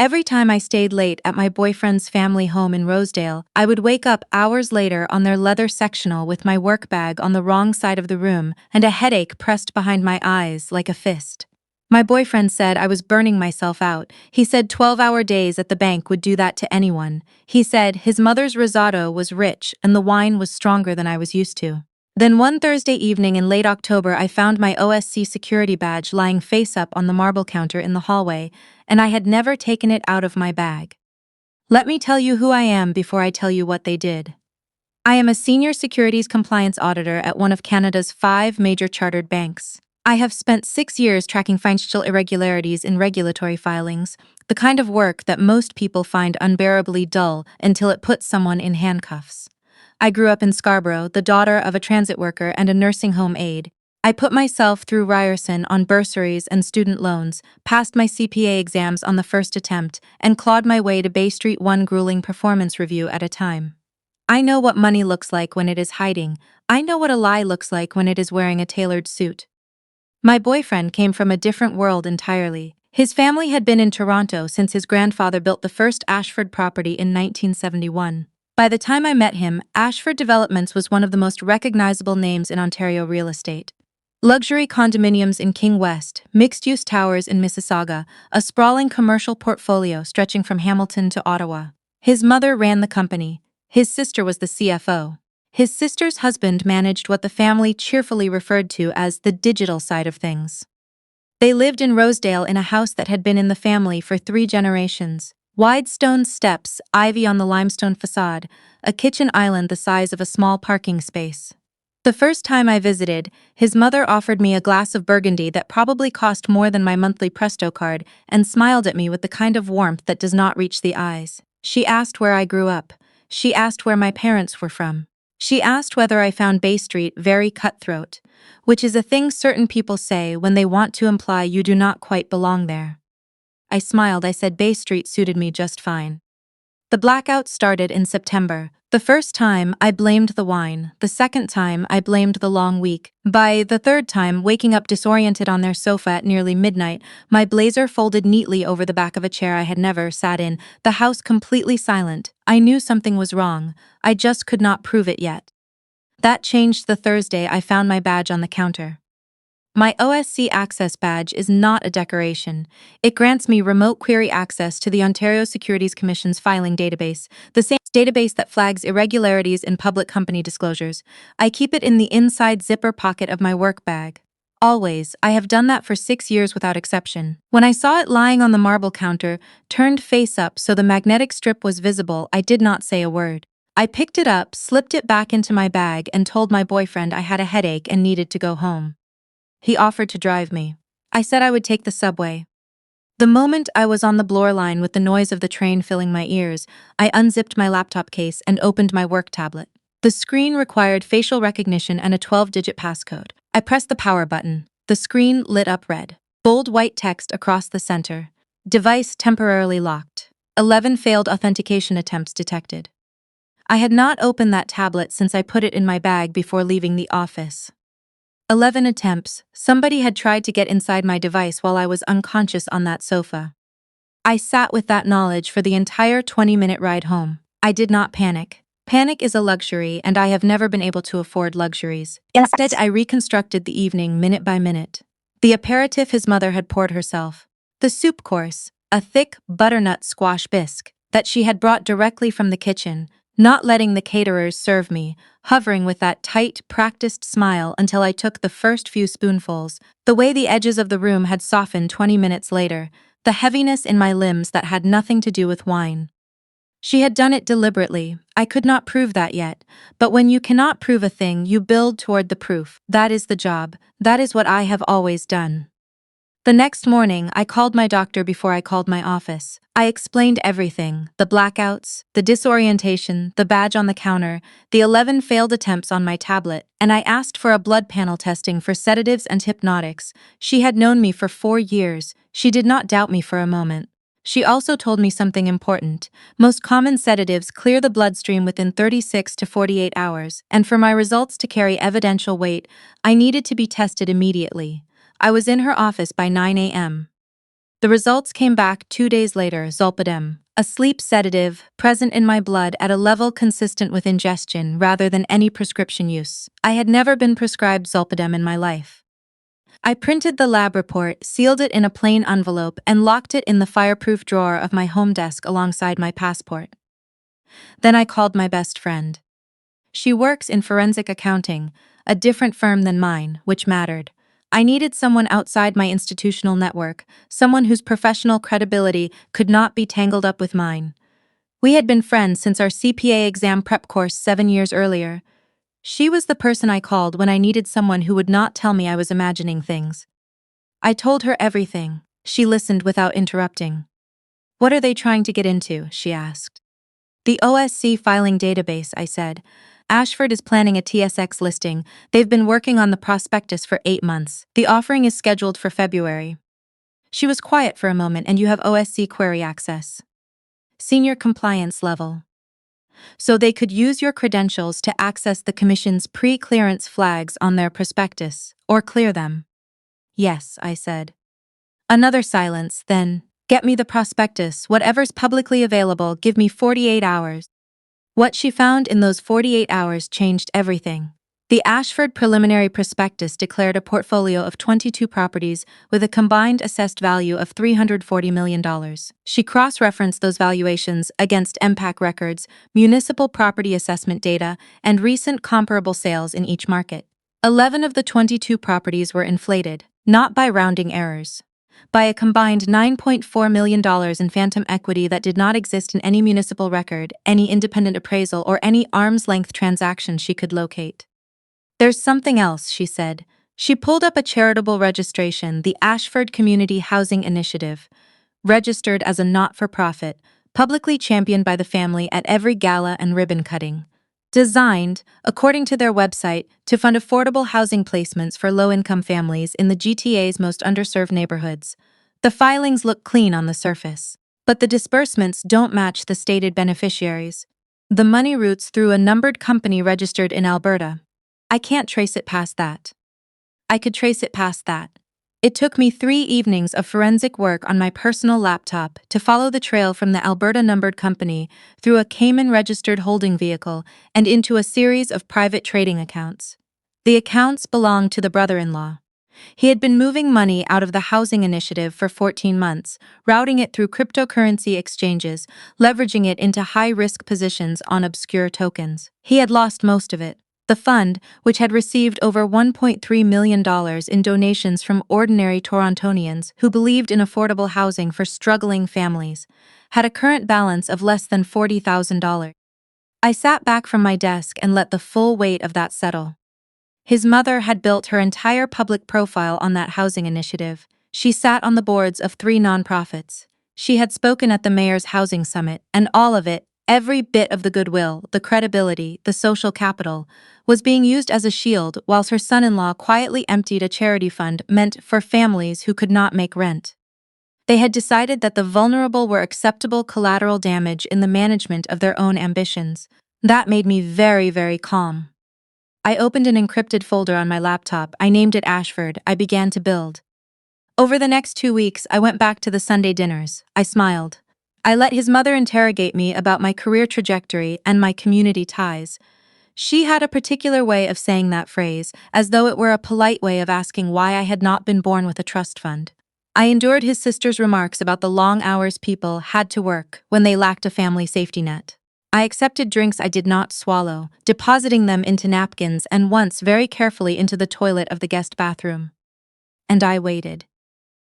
Every time I stayed late at my boyfriend's family home in Rosedale, I would wake up hours later on their leather sectional with my work bag on the wrong side of the room and a headache pressed behind my eyes like a fist. My boyfriend said I was burning myself out. He said 12-hour days at the bank would do that to anyone. He said his mother's risotto was rich and the wine was stronger than I was used to. Then one Thursday evening in late October, I found my OSC security badge lying face up on the marble counter in the hallway, and I had never taken it out of my bag. Let me tell you who I am before I tell you what they did. I am a senior securities compliance auditor at one of Canada's 5 major chartered banks. I have spent 6 years tracking financial irregularities in regulatory filings, the kind of work that most people find unbearably dull until it puts someone in handcuffs. I grew up in Scarborough, the daughter of a transit worker and a nursing home aide. I put myself through Ryerson on bursaries and student loans, passed my CPA exams on the first attempt, and clawed my way to Bay Street one grueling performance review at a time. I know what money looks like when it is hiding. I know what a lie looks like when it is wearing a tailored suit. My boyfriend came from a different world entirely. His family had been in Toronto since his grandfather built the first Ashford property in 1971. By the time I met him, Ashford Developments was one of the most recognizable names in Ontario real estate. Luxury condominiums in King West, mixed-use towers in Mississauga, a sprawling commercial portfolio stretching from Hamilton to Ottawa. His mother ran the company. His sister was the CFO. His sister's husband managed what the family cheerfully referred to as the digital side of things. They lived in Rosedale in a house that had been in the family for 3 generations. Wide stone steps, ivy on the limestone facade, a kitchen island the size of a small parking space. The first time I visited, his mother offered me a glass of burgundy that probably cost more than my monthly Presto card and smiled at me with the kind of warmth that does not reach the eyes. She asked where I grew up. She asked where my parents were from. She asked whether I found Bay Street very cutthroat, which is a thing certain people say when they want to imply you do not quite belong there. I smiled. I said Bay Street suited me just fine. The blackout started in September. The first time, I blamed the wine. The second time, I blamed the long week. By the third time, waking up disoriented on their sofa at nearly midnight, my blazer folded neatly over the back of a chair I had never sat in, the house completely silent. I knew something was wrong. I just could not prove it yet. That changed the Thursday I found my badge on the counter. My OSC Access badge is not a decoration. It grants me remote query access to the Ontario Securities Commission's filing database, the same database that flags irregularities in public company disclosures. I keep it in the inside zipper pocket of my work bag. Always, I have done that for 6 years without exception. When I saw it lying on the marble counter, turned face up so the magnetic strip was visible, I did not say a word. I picked it up, slipped it back into my bag, and told my boyfriend I had a headache and needed to go home. He offered to drive me. I said I would take the subway. The moment I was on the Bloor line with the noise of the train filling my ears, I unzipped my laptop case and opened my work tablet. The screen required facial recognition and a 12-digit passcode. I pressed the power button. The screen lit up red. Bold white text across the center. Device temporarily locked. 11 failed authentication attempts detected. I had not opened that tablet since I put it in my bag before leaving the office. 11 attempts. Somebody had tried to get inside my device while I was unconscious on that sofa. I sat with that knowledge for the entire 20-minute ride home. I did not panic. Panic is a luxury, and I have never been able to afford luxuries. Instead, I reconstructed the evening minute by minute. The aperitif his mother had poured herself. The soup course, a thick butternut squash bisque that she had brought directly from the kitchen, not letting the caterers serve me, hovering with that tight, practiced smile until I took the first few spoonfuls, the way the edges of the room had softened 20 minutes later, the heaviness in my limbs that had nothing to do with wine. She had done it deliberately. I could not prove that yet, but when you cannot prove a thing, you build toward the proof. That is the job. That is what I have always done. The next morning, I called my doctor before I called my office. I explained everything, the blackouts, the disorientation, the badge on the counter, the 11 failed attempts on my tablet, and I asked for a blood panel testing for sedatives and hypnotics. She had known me for 4 years. She did not doubt me for a moment. She also told me something important. Most common sedatives clear the bloodstream within 36 to 48 hours, and for my results to carry evidential weight, I needed to be tested immediately. I was in her office by 9 a.m. The results came back 2 days later: Zolpidem, a sleep sedative, present in my blood at a level consistent with ingestion rather than any prescription use. I had never been prescribed Zolpidem in my life. I printed the lab report, sealed it in a plain envelope, and locked it in the fireproof drawer of my home desk alongside my passport. Then I called my best friend. She works in forensic accounting, a different firm than mine, which mattered. I needed someone outside my institutional network, someone whose professional credibility could not be tangled up with mine. We had been friends since our CPA exam prep course 7 years earlier. She was the person I called when I needed someone who would not tell me I was imagining things. I told her everything. She listened without interrupting. "What are they trying to get into?" she asked. "The OSC filing database," I said. "Ashford is planning a TSX listing. They've been working on the prospectus for 8 months. The offering is scheduled for February." She was quiet for a moment. "And you have OSC query access?" "Senior compliance level. So they could use your credentials to access the Commission's pre-clearance flags on their prospectus, or clear them?" "Yes," I said. Another silence, then, "Get me the prospectus, whatever's publicly available, give me 48 hours. What she found in those 48 hours changed everything. The Ashford preliminary prospectus declared a portfolio of 22 properties with a combined assessed value of $340 million. She cross-referenced those valuations against MPAC records, municipal property assessment data, and recent comparable sales in each market. 11 of the 22 properties were inflated, not by rounding errors, by a combined $9.4 million in phantom equity that did not exist in any municipal record, any independent appraisal, or any arm's-length transaction she could locate. "There's something else," she said. She pulled up a charitable registration, the Ashford Community Housing Initiative, registered as a not-for-profit, publicly championed by the family at every gala and ribbon cutting. Designed, according to their website, to fund affordable housing placements for low-income families in the GTA's most underserved neighborhoods. The filings look clean on the surface, but the disbursements don't match the stated beneficiaries. The money routes through a numbered company registered in Alberta. I can't trace it past that. I could trace it past that. It took me 3 evenings of forensic work on my personal laptop to follow the trail from the Alberta numbered company through a Cayman-registered holding vehicle and into a series of private trading accounts. The accounts belonged to the brother-in-law. He had been moving money out of the housing initiative for 14 months, routing it through cryptocurrency exchanges, leveraging it into high-risk positions on obscure tokens. He had lost most of it. The fund, which had received over $1.3 million in donations from ordinary Torontonians who believed in affordable housing for struggling families, had a current balance of less than $40,000. I sat back from my desk and let the full weight of that settle. His mother had built her entire public profile on that housing initiative. She sat on the boards of 3 nonprofits. She had spoken at the mayor's housing summit, and all of it, every bit of the goodwill, the credibility, the social capital, was being used as a shield whilst her son-in-law quietly emptied a charity fund meant for families who could not make rent. They had decided that the vulnerable were acceptable collateral damage in the management of their own ambitions. That made me very, very calm. I opened an encrypted folder on my laptop. I named it Ashford. I began to build. Over the next 2 weeks, I went back to the Sunday dinners. I smiled. I let his mother interrogate me about my career trajectory and my community ties. She had a particular way of saying that phrase, as though it were a polite way of asking why I had not been born with a trust fund. I endured his sister's remarks about the long hours people had to work when they lacked a family safety net. I accepted drinks I did not swallow, depositing them into napkins and once very carefully into the toilet of the guest bathroom. And I waited.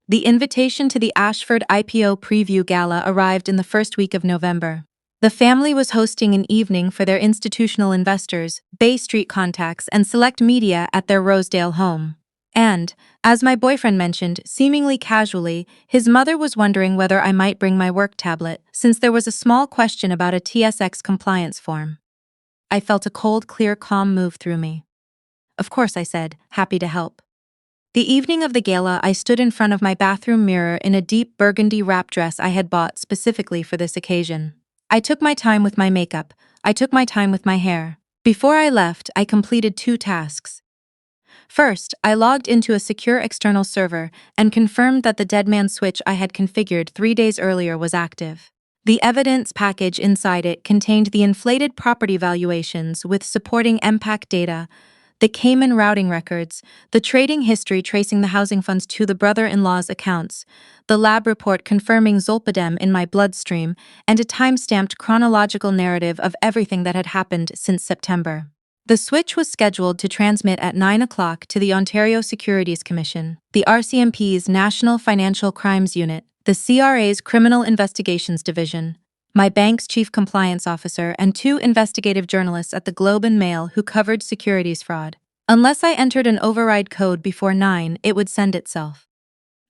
The invitation to the Ashford IPO preview gala arrived in the first week of November. The family was hosting an evening for their institutional investors, Bay Street contacts, and select media at their Rosedale home. And, as my boyfriend mentioned, seemingly casually, his mother was wondering whether I might bring my work tablet, since there was a small question about a TSX compliance form. I felt a cold, clear calm move through me. "Of course," I said, happy to help. The evening of the gala, I stood in front of my bathroom mirror in a deep burgundy wrap dress I had bought specifically for this occasion. I took my time with my makeup. I took my time with my hair. Before I left, I completed 2 tasks. First, I logged into a secure external server and confirmed that the deadman switch I had configured 3 days earlier was active. The evidence package inside it contained the inflated property valuations with supporting MPAC data, the Cayman routing records, the trading history tracing the housing funds to the brother-in-law's accounts, the lab report confirming Zolpidem in my bloodstream, and a time-stamped chronological narrative of everything that had happened since September. The switch was scheduled to transmit at 9 o'clock to the Ontario Securities Commission, the RCMP's National Financial Crimes Unit, the CRA's Criminal Investigations Division, my bank's chief compliance officer, and 2 investigative journalists at the Globe and Mail who covered securities fraud. Unless I entered an override code before 9, it would send itself.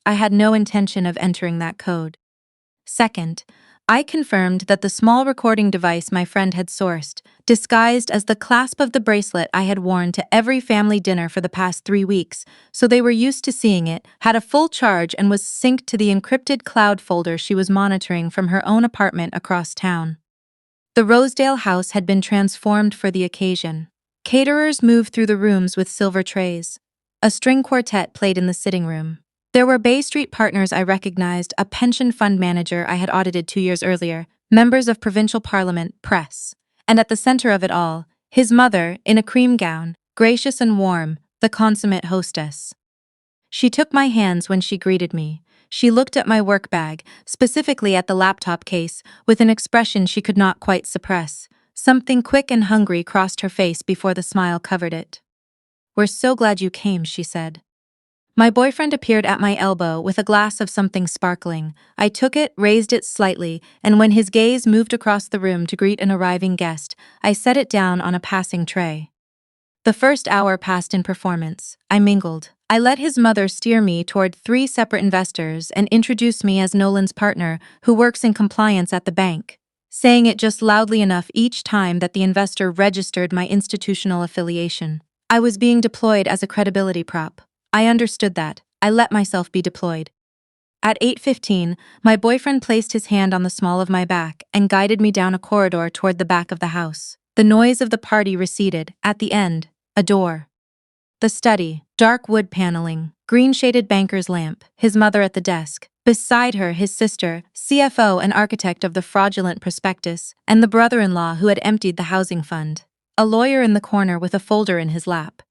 I had no intention of entering that code. Second, I confirmed that the small recording device my friend had sourced, disguised as the clasp of the bracelet I had worn to every family dinner for the past 3 weeks, so they were used to seeing it, had a full charge and was synced to the encrypted cloud folder she was monitoring from her own apartment across town. The Rosedale house had been transformed for the occasion. Caterers moved through the rooms with silver trays. A string quartet played in the sitting room. There were Bay Street partners I recognized, a pension fund manager I had audited 2 years earlier, members of provincial parliament, press. And at the center of it all, his mother, in a cream gown, gracious and warm, the consummate hostess. She took my hands when she greeted me. She looked at my work bag, specifically at the laptop case, with an expression she could not quite suppress. Something quick and hungry crossed her face before the smile covered it. "We're so glad you came," she said. My boyfriend appeared at my elbow with a glass of something sparkling. I took it, raised it slightly, and when his gaze moved across the room to greet an arriving guest, I set it down on a passing tray. The first hour passed in performance. I mingled. I let his mother steer me toward 3 separate investors and introduce me as Nolan's partner, who works in compliance at the bank, saying it just loudly enough each time that the investor registered my institutional affiliation. I was being deployed as a credibility prop. I understood that. I let myself be deployed. At 8:15, my boyfriend placed his hand on the small of my back and guided me down a corridor toward the back of the house. The noise of the party receded. At the end, a door. The study, dark wood paneling, green-shaded banker's lamp, his mother at the desk. Beside her, his sister, CFO and architect of the fraudulent prospectus, and the brother-in-law who had emptied the housing fund. A lawyer in the corner with a folder in his lap.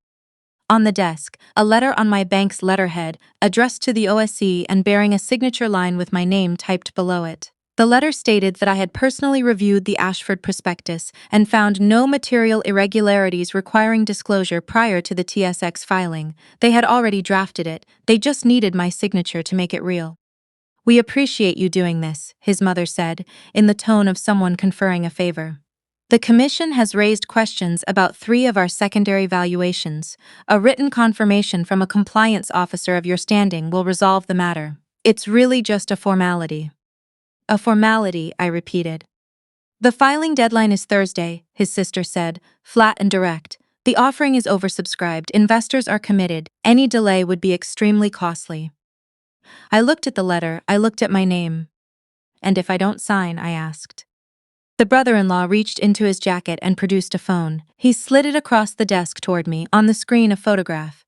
On the desk, a letter on my bank's letterhead, addressed to the OSC and bearing a signature line with my name typed below it. The letter stated that I had personally reviewed the Ashford prospectus and found no material irregularities requiring disclosure prior to the TSX filing. They had already drafted it, they just needed my signature to make it real. "We appreciate you doing this," his mother said, in the tone of someone conferring a favor. "The Commission has raised questions about 3 of our secondary valuations. A written confirmation from a compliance officer of your standing will resolve the matter. It's really just a formality." "A formality," I repeated. "The filing deadline is Thursday," his sister said, flat and direct. "The offering is oversubscribed. Investors are committed. Any delay would be extremely costly." I looked at the letter, I looked at my name. "And if I don't sign?" I asked. The brother-in-law reached into his jacket and produced a phone. He slid it across the desk toward me, on the screen a photograph.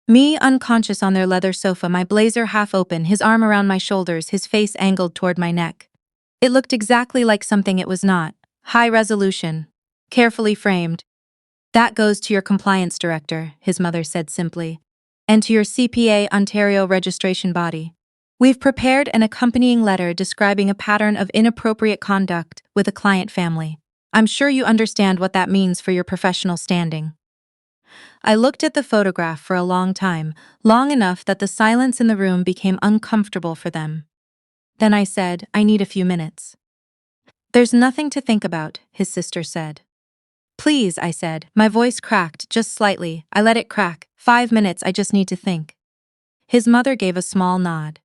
Me unconscious on their leather sofa, my blazer half open, his arm around my shoulders, his face angled toward my neck. It looked exactly like something it was not. High resolution. Carefully framed. "That goes to your compliance director," his mother said simply. "And to your CPA Ontario registration body. We've prepared an accompanying letter describing a pattern of inappropriate conduct with a client family. I'm sure you understand what that means for your professional standing." I looked at the photograph for a long time, long enough that the silence in the room became uncomfortable for them. Then I said, "I need a few minutes." "There's nothing to think about," his sister said. "Please," I said. My voice cracked, just slightly. I let it crack. 5 minutes, I just need to think. His mother gave a small nod.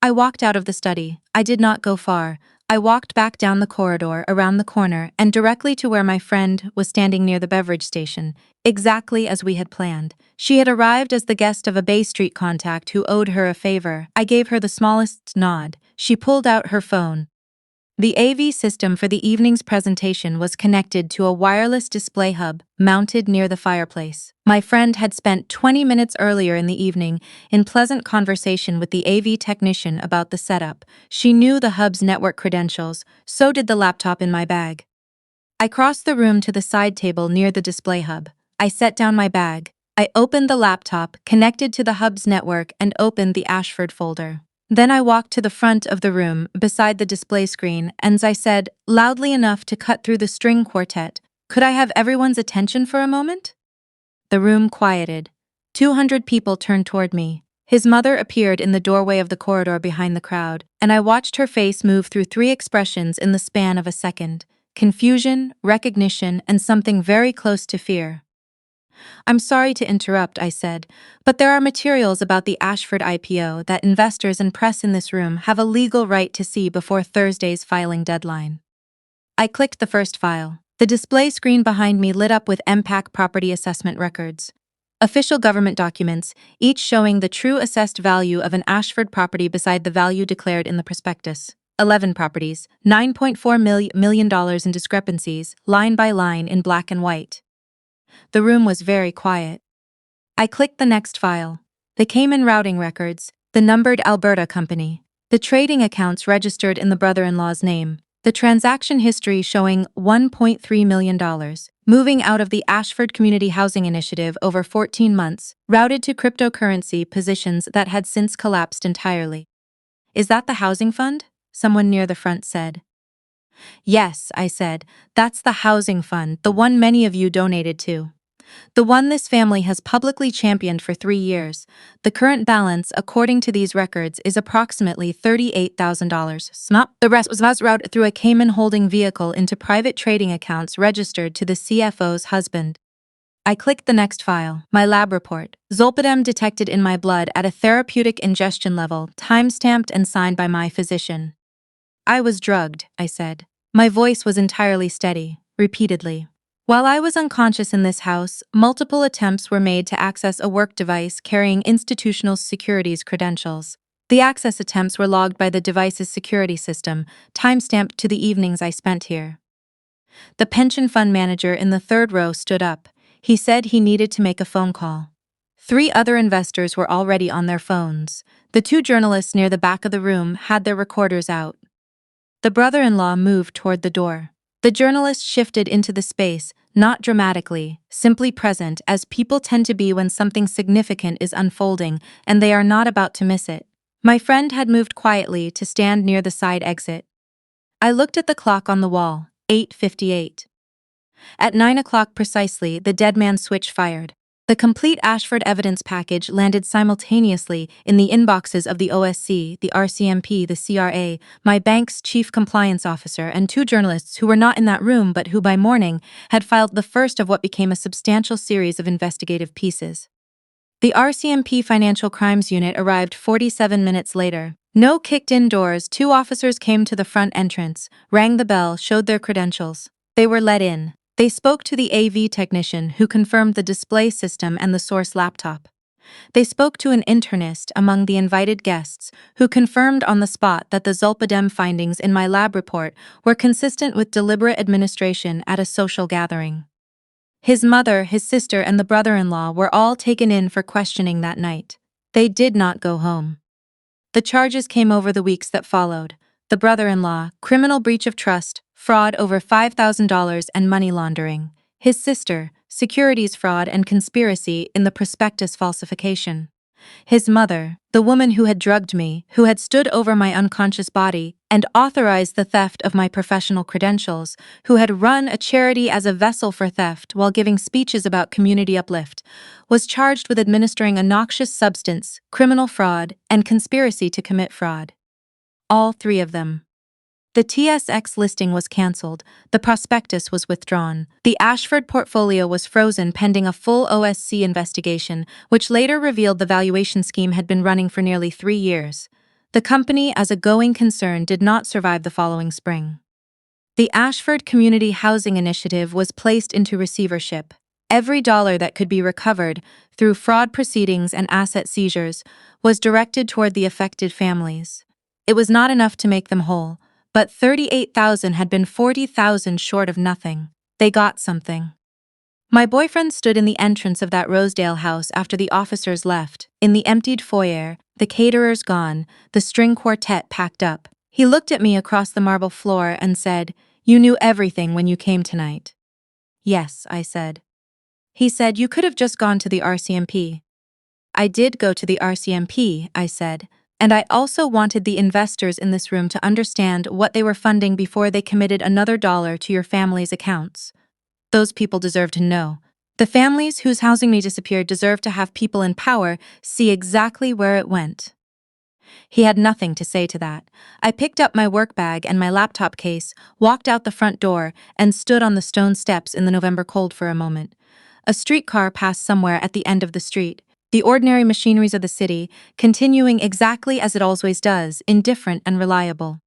I walked out of the study. I did not go far. I walked back down the corridor, around the corner, and directly to where my friend was standing near the beverage station, exactly as we had planned. She had arrived as the guest of a Bay Street contact who owed her a favor. I gave her the smallest nod. She pulled out her phone. The AV system for the evening's presentation was connected to a wireless display hub mounted near the fireplace. My friend had spent 20 minutes earlier in the evening in pleasant conversation with the AV technician about the setup. She knew the hub's network credentials, so did the laptop in my bag. I crossed the room to the side table near the display hub. I set down my bag. I opened the laptop, connected to the hub's network, and opened the Ashford folder. Then I walked to the front of the room, beside the display screen, and I said, loudly enough to cut through the string quartet, "Could I have everyone's attention for a moment?" The room quieted. 200 people turned toward me. His mother appeared in the doorway of the corridor behind the crowd, and I watched her face move through 3 expressions in the span of a second: confusion, recognition, and something very close to fear. "I'm sorry to interrupt," I said, "but there are materials about the Ashford IPO that investors and press in this room have a legal right to see before Thursday's filing deadline." I clicked the first file. The display screen behind me lit up with MPAC property assessment records. Official government documents, each showing the true assessed value of an Ashford property beside the value declared in the prospectus. 11 properties, $9.4 million in discrepancies, line by line in black and white. The room was very quiet. I clicked the next file. The Cayman routing records, the numbered Alberta company, the trading accounts registered in the brother-in-law's name, the transaction history showing $1.3 million, moving out of the Ashford Community Housing Initiative over 14 months, routed to cryptocurrency positions that had since collapsed entirely. "Is that the housing fund?" someone near the front said. "Yes," I said, "that's the housing fund, the one many of you donated to. The one this family has publicly championed for 3 years. The current balance, according to these records, is approximately $38,000. The rest was routed through a Cayman holding vehicle into private trading accounts registered to the CFO's husband." I clicked the next file. My lab report. Zolpidem detected in my blood at a therapeutic ingestion level, time-stamped and signed by my physician. "I was drugged," I said. My voice was entirely steady, repeatedly. "While I was unconscious in this house, multiple attempts were made to access a work device carrying institutional securities credentials. The access attempts were logged by the device's security system, time-stamped to the evenings I spent here." The pension fund manager in the third row stood up. He said he needed to make a phone call. 3 other investors were already on their phones. The 2 journalists near the back of the room had their recorders out. The brother-in-law moved toward the door. The journalist shifted into the space, not dramatically, simply present, as people tend to be when something significant is unfolding and they are not about to miss it. My friend had moved quietly to stand near the side exit. I looked at the clock on the wall, 8:58. At 9 o'clock precisely, the dead man's switch fired. The complete Ashford evidence package landed simultaneously in the inboxes of the OSC, the RCMP, the CRA, my bank's chief compliance officer, and 2 journalists who were not in that room but who by morning had filed the first of what became a substantial series of investigative pieces. The RCMP Financial Crimes unit arrived 47 minutes later. No kicked-in doors. 2 officers came to the front entrance, rang the bell, showed their credentials. They were let in. They spoke to the AV technician who confirmed the display system and the source laptop. They spoke to an internist among the invited guests who confirmed on the spot that the Zolpidem findings in my lab report were consistent with deliberate administration at a social gathering. His mother, his sister, and the brother-in-law were all taken in for questioning that night. They did not go home. The charges came over the weeks that followed. The brother-in-law, criminal breach of trust, fraud over $5,000 and money laundering. His sister, securities fraud and conspiracy in the prospectus falsification. His mother, the woman who had drugged me, who had stood over my unconscious body and authorized the theft of my professional credentials, who had run a charity as a vessel for theft while giving speeches about community uplift, was charged with administering a noxious substance, criminal fraud, and conspiracy to commit fraud. All 3 of them. The TSX listing was cancelled, the prospectus was withdrawn, the Ashford portfolio was frozen pending a full OSC investigation, which later revealed the valuation scheme had been running for nearly 3 years. The company, as a going concern, did not survive the following spring. The Ashford Community Housing Initiative was placed into receivership. Every dollar that could be recovered through fraud proceedings and asset seizures was directed toward the affected families. It was not enough to make them whole, But 38,000 had been 40,000 short of nothing. They got something. My boyfriend stood in the entrance of that Rosedale house after the officers left, in the emptied foyer, the caterers gone, the string quartet packed up. He looked at me across the marble floor and said, "You knew everything when you came tonight." "Yes," I said. He said, "You could have just gone to the RCMP." "I did go to the RCMP," I said, "and I also wanted the investors in this room to understand what they were funding before they committed another dollar to your family's accounts. Those people deserve to know. The families whose housing may disappear deserve to have people in power see exactly where it went." He had nothing to say to that. I picked up my work bag and my laptop case, walked out the front door, and stood on the stone steps in the November cold for a moment. A streetcar passed somewhere at the end of the street. The ordinary machineries of the city, continuing exactly as it always does, indifferent and reliable.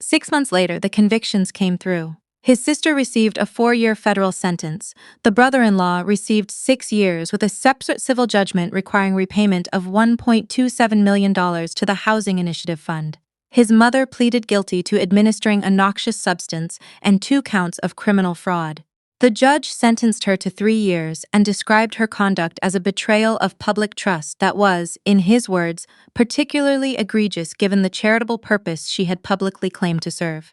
6 months later, the convictions came through. His sister received a 4-year federal sentence. The brother-in-law received 6 years with a separate civil judgment requiring repayment of $1.27 million to the Housing Initiative Fund. His mother pleaded guilty to administering a noxious substance and 2 counts of criminal fraud. The judge sentenced her to 3 years and described her conduct as a betrayal of public trust that was, in his words, particularly egregious given the charitable purpose she had publicly claimed to serve.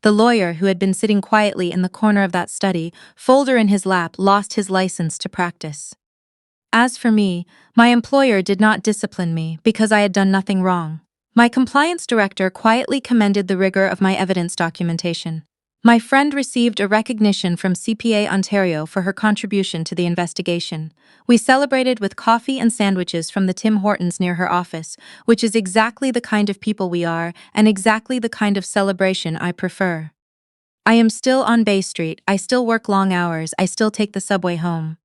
The lawyer, who had been sitting quietly in the corner of that study, folder in his lap, lost his license to practice. As for me, my employer did not discipline me because I had done nothing wrong. My compliance director quietly commended the rigor of my evidence documentation. My friend received a recognition from CPA Ontario for her contribution to the investigation. We celebrated with coffee and sandwiches from the Tim Hortons near her office, which is exactly the kind of people we are and exactly the kind of celebration I prefer. I am still on Bay Street, I still work long hours, I still take the subway home.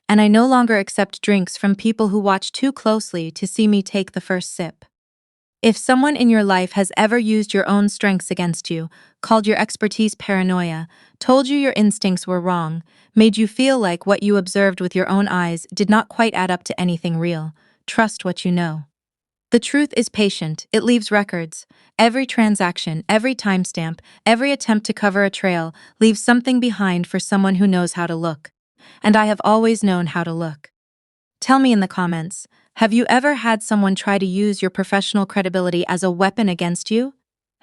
And I no longer accept drinks from people who watch too closely to see me take the first sip. If someone in your life has ever used your own strengths against you, called your expertise paranoia, told you your instincts were wrong, made you feel like what you observed with your own eyes did not quite add up to anything real, trust what you know. The truth is patient, it leaves records. Every transaction, every timestamp, every attempt to cover a trail leaves something behind for someone who knows how to look. And I have always known how to look. Tell me in the comments, have you ever had someone try to use your professional credibility as a weapon against you?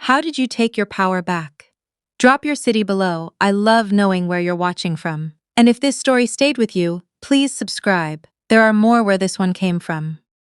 How did you take your power back? Drop your city below. I love knowing where you're watching from. And if this story stayed with you, please subscribe. There are more where this one came from.